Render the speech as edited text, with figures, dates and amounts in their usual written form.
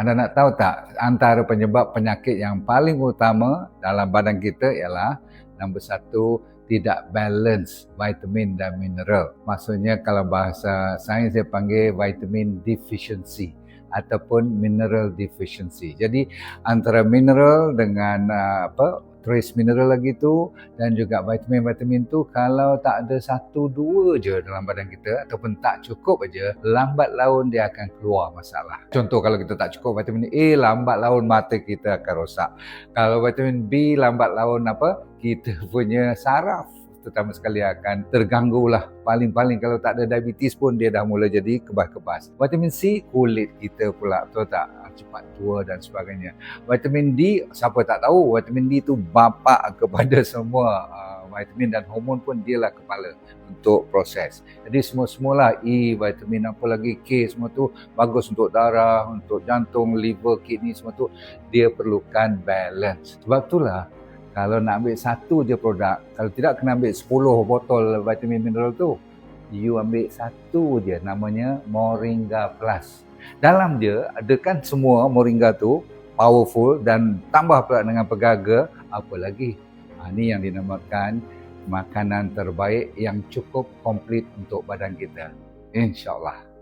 Anda nak tahu tak, antara penyebab penyakit yang paling utama dalam badan kita ialah nombor satu, tidak balance vitamin dan mineral. Maksudnya kalau bahasa sains dia panggil vitamin deficiency ataupun mineral deficiency. Jadi antara mineral dengan trace mineral lagi tu dan juga vitamin-vitamin tu kalau tak ada satu dua je dalam badan kita ataupun tak cukup aja, lambat laun dia akan keluar masalah. Contoh kalau kita tak cukup vitamin A, lambat laun mata kita akan rosak. Kalau vitamin B, lambat laun kita punya saraf terutama sekali akan terganggu lah. Paling-paling kalau tak ada diabetes pun dia dah mula jadi kebas-kebas. Vitamin C, kulit kita pula, betul tak? Cepat tua dan sebagainya. Vitamin D, siapa tak tahu, vitamin D tu bapa kepada semua vitamin dan hormon pun dialah kepala untuk proses. Jadi semua-semualah E, vitamin apa lagi, K, semua tu bagus untuk darah, untuk jantung, liver, kidney, semua tu dia perlukan balance. Sebab itulah kalau nak ambil satu je produk, kalau tidak kena ambil 10 botol vitamin mineral tu. You ambil satu je, namanya Moringa Plus. Dalam dia ada kan semua Moringa tu powerful dan tambah pula dengan pegaga, apa lagi? Ini yang dinamakan makanan terbaik yang cukup komplit untuk badan kita. InsyaAllah.